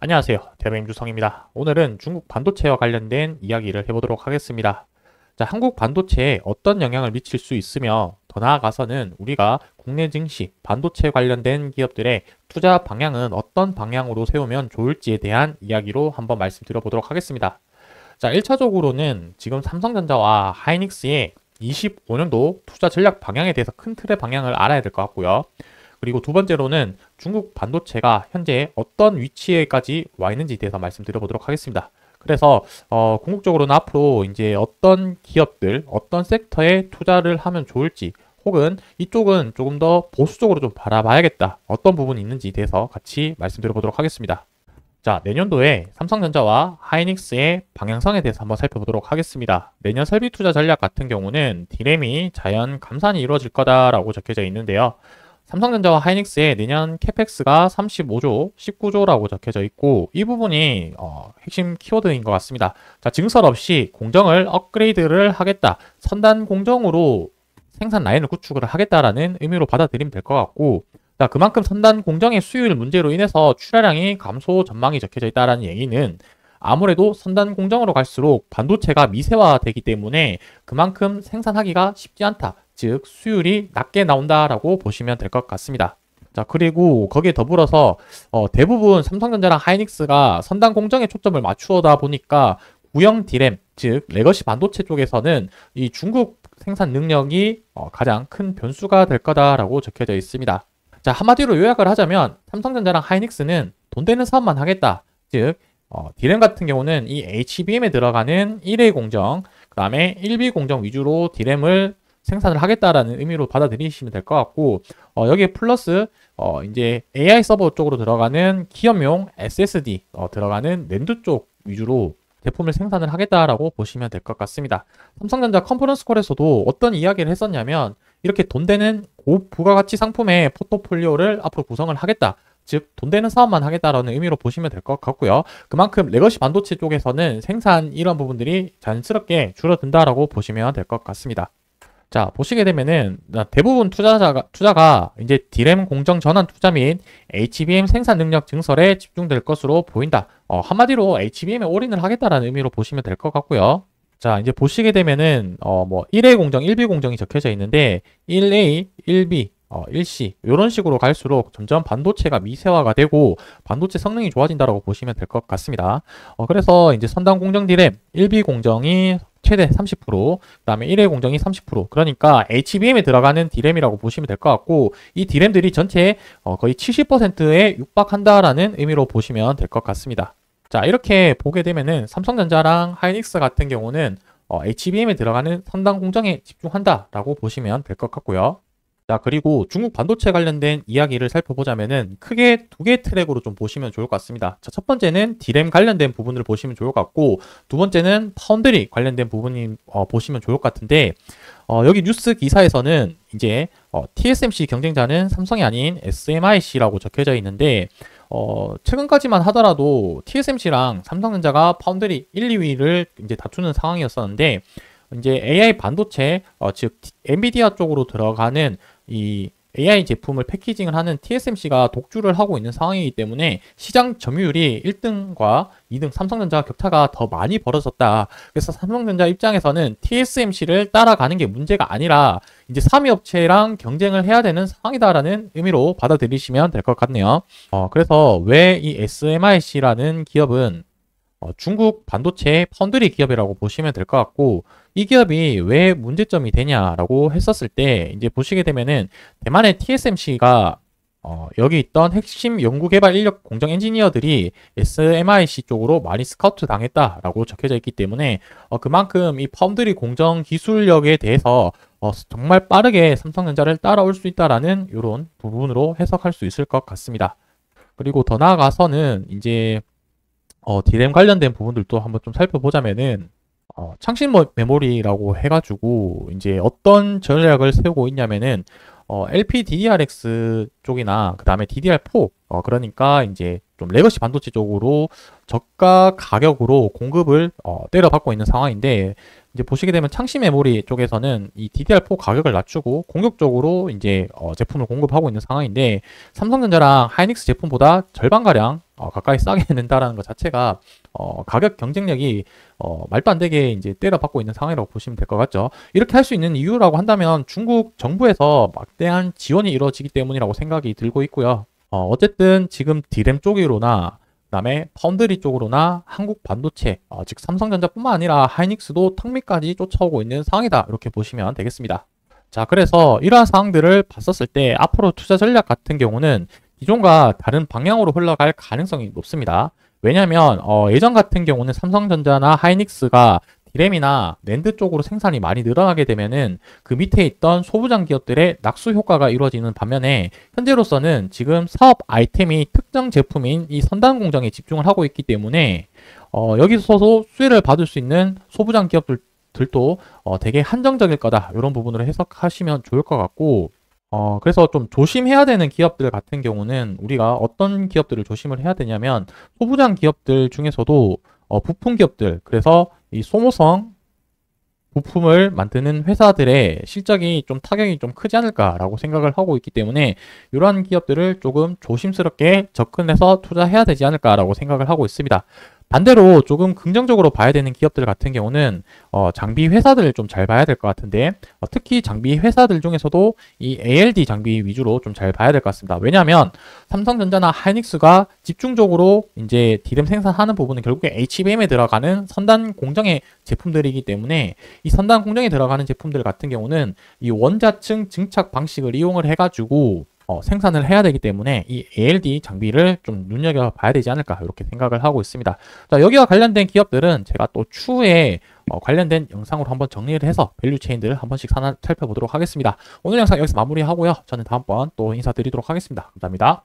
안녕하세요. 대변인 주성입니다. 오늘은 중국 반도체와 관련된 이야기를 해보도록 하겠습니다. 자, 한국 반도체에 어떤 영향을 미칠 수 있으며 더 나아가서는 우리가 국내 증시, 반도체 관련된 기업들의 투자 방향은 어떤 방향으로 세우면 좋을지에 대한 이야기로 한번 말씀드려 보도록 하겠습니다. 자, 1차적으로는 지금 삼성전자와 하이닉스의 25년도 투자 전략 방향에 대해서 큰 틀의 방향을 알아야 될 것 같고요. 그리고 두 번째로는 중국 반도체가 현재 어떤 위치에까지 와 있는지에 대해서 말씀드려보도록 하겠습니다. 그래서 궁극적으로는 앞으로 이제 어떤 기업들, 어떤 섹터에 투자를 하면 좋을지, 혹은 이쪽은 조금 더 보수적으로 좀 바라봐야겠다, 어떤 부분이 있는지에 대해서 같이 말씀드려보도록 하겠습니다. 자, 내년도에 삼성전자와 하이닉스의 방향성에 대해서 한번 살펴보도록 하겠습니다. 내년 설비 투자 전략 같은 경우는 디램이 자연 감산이 이루어질 거다라고 적혀져 있는데요. 삼성전자와 하이닉스의 내년 캐펙스가 35조, 19조라고 적혀져 있고, 이 부분이 핵심 키워드인 것 같습니다. 자, 증설 없이 공정을 업그레이드를 하겠다, 선단 공정으로 생산 라인을 구축을 하겠다라는 의미로 받아들이면 될 것 같고, 자, 그만큼 선단 공정의 수요일 문제로 인해서 출하량이 감소 전망이 적혀져 있다는 얘기는 아무래도 선단 공정으로 갈수록 반도체가 미세화되기 때문에 그만큼 생산하기가 쉽지 않다, 즉 수율이 낮게 나온다라고 보시면 될 것 같습니다. 자, 그리고 거기에 더불어서 대부분 삼성전자랑 하이닉스가 선단 공정에 초점을 맞추다 보니까 구형 디램, 즉 레거시 반도체 쪽에서는 이 중국 생산 능력이 가장 큰 변수가 될 거다라고 적혀져 있습니다. 자, 한마디로 요약을 하자면 삼성전자랑 하이닉스는 돈 되는 사업만 하겠다, 즉 디램 같은 경우는 이 HBM에 들어가는 1A 공정, 그 다음에 1B 공정 위주로 디램을 생산을 하겠다라는 의미로 받아들이시면 될 것 같고, 여기에 플러스 이제 AI 서버 쪽으로 들어가는 기업용 SSD 들어가는 낸드 쪽 위주로 제품을 생산을 하겠다라고 보시면 될 것 같습니다. 삼성전자 컨퍼런스 콜에서도 어떤 이야기를 했었냐면, 이렇게 돈 되는 고부가가치 상품의 포트폴리오를 앞으로 구성을 하겠다, 즉 돈 되는 사업만 하겠다라는 의미로 보시면 될 것 같고요. 그만큼 레거시 반도체 쪽에서는 생산 이런 부분들이 자연스럽게 줄어든다라고 보시면 될 것 같습니다. 자, 보시게 되면은 대부분 투자가 이제 디램 공정 전환 투자 및 HBM 생산 능력 증설에 집중될 것으로 보인다. 한마디로 HBM에 올인을 하겠다라는 의미로 보시면 될 것 같고요. 자, 이제 보시게 되면은 뭐 1A 공정, 1B 공정이 적혀져 있는데 1A, 1B, 1C 이런 식으로 갈수록 점점 반도체가 미세화가 되고 반도체 성능이 좋아진다라고 보시면 될 것 같습니다. 그래서 이제 선단 공정 디램 1B 공정이 최대 30%, 그 다음에 1회 공정이 30%, 그러니까 HBM에 들어가는 디램이라고 보시면 될 것 같고, 이 디램들이 전체 거의 70%에 육박한다라는 의미로 보시면 될 것 같습니다. 자, 이렇게 보게 되면은 삼성전자랑 하이닉스 같은 경우는 HBM에 들어가는 선단 공정에 집중한다라고 보시면 될 것 같고요. 자, 그리고 중국 반도체 관련된 이야기를 살펴보자면은 크게 두 개의 트랙으로 좀 보시면 좋을 것 같습니다. 자, 첫 번째는 디램 관련된 부분을 보시면 좋을 것 같고, 두 번째는 파운드리 관련된 부분이 보시면 좋을 것 같은데, 여기 뉴스 기사에서는 이제 TSMC 경쟁자는 삼성이 아닌 SMIC라고 적혀져 있는데, 최근까지만 하더라도 TSMC랑 삼성전자가 파운드리 1, 2위를 이제 다투는 상황이었었는데, 이제 AI 반도체, 즉 엔비디아 쪽으로 들어가는 이 AI 제품을 패키징을 하는 TSMC가 독주를 하고 있는 상황이기 때문에 시장 점유율이 1등과 2등 삼성전자 격차가 더 많이 벌어졌다. 그래서 삼성전자 입장에서는 TSMC를 따라가는 게 문제가 아니라 이제 3위 업체랑 경쟁을 해야 되는 상황이다라는 의미로 받아들이시면 될 것 같네요. 그래서 왜 이 SMIC라는 기업은 중국 반도체 파운드리 기업이라고 보시면 될 것 같고, 이 기업이 왜 문제점이 되냐라고 했었을 때 이제 보시게 되면은 대만의 TSMC가 여기 있던 핵심 연구개발 인력 공정 엔지니어들이 SMIC 쪽으로 많이 스카우트 당했다라고 적혀져 있기 때문에 그만큼 이 파운드리 공정 기술력에 대해서 정말 빠르게 삼성전자를 따라올 수 있다라는 이런 부분으로 해석할 수 있을 것 같습니다. 그리고 더 나아가서는 이제 디램 관련된 부분들도 한번 좀 살펴보자면은 창신 메모리라고 해가지고 이제 어떤 전략을 세우고 있냐면은 LPDDRX 쪽이나 그 다음에 DDR4 그러니까 이제 좀 레거시 반도체 쪽으로 저가 가격으로 공급을 때려받고 있는 상황인데, 이제 보시게 되면 창시 메모리 쪽에서는 이 DDR4 가격을 낮추고 공격적으로 이제 제품을 공급하고 있는 상황인데, 삼성전자랑 하이닉스 제품보다 절반가량 가까이 싸게 낸다라는 것 자체가 가격 경쟁력이 말도 안 되게 이제 때려받고 있는 상황이라고 보시면 될 것 같죠. 이렇게 할 수 있는 이유라고 한다면 중국 정부에서 막대한 지원이 이루어지기 때문이라고 생각이 들고 있고요. 어쨌든 지금 디램 쪽으로나 그다음에 파운드리 쪽으로나 한국 반도체, 즉 삼성전자뿐만 아니라 하이닉스도 턱밑까지 쫓아오고 있는 상황이다, 이렇게 보시면 되겠습니다. 자, 그래서 이러한 상황들을 봤었을 때 앞으로 투자 전략 같은 경우는 기존과 다른 방향으로 흘러갈 가능성이 높습니다. 왜냐하면 예전 같은 경우는 삼성전자나 하이닉스가 디램이나 낸드 쪽으로 생산이 많이 늘어나게 되면은 그 밑에 있던 소부장 기업들의 낙수 효과가 이루어지는 반면에, 현재로서는 지금 사업 아이템이 특정 제품인 이 선단 공정에 집중을 하고 있기 때문에 여기서도 수혜를 받을 수 있는 소부장 기업들도 되게 한정적일 거다, 이런 부분으로 해석하시면 좋을 것 같고, 그래서 좀 조심해야 되는 기업들 같은 경우는 우리가 어떤 기업들을 조심을 해야 되냐면, 소부장 기업들 중에서도 부품 기업들, 그래서 이 소모성 부품을 만드는 회사들의 실적이 좀 타격이 좀 크지 않을까라고 생각을 하고 있기 때문에, 이러한 기업들을 조금 조심스럽게 접근해서 투자해야 되지 않을까라고 생각을 하고 있습니다. 반대로 조금 긍정적으로 봐야 되는 기업들 같은 경우는 장비 회사들을 좀 잘 봐야 될 것 같은데, 특히 장비 회사들 중에서도 이 ALD 장비 위주로 좀 잘 봐야 될 것 같습니다. 왜냐하면 삼성전자나 하이닉스가 집중적으로 이제 디램 생산하는 부분은 결국에 HBM에 들어가는 선단 공정의 제품들이기 때문에, 이 선단 공정에 들어가는 제품들 같은 경우는 이 원자층 증착 방식을 이용을 해가지고 생산을 해야 되기 때문에 이 ALD 장비를 좀 눈여겨봐야 되지 않을까, 이렇게 생각을 하고 있습니다. 자, 여기와 관련된 기업들은 제가 또 추후에 관련된 영상으로 한번 정리를 해서 밸류 체인들을 한 번씩 살펴보도록 하겠습니다. 오늘 영상 여기서 마무리하고요. 저는 다음번 또 인사드리도록 하겠습니다. 감사합니다.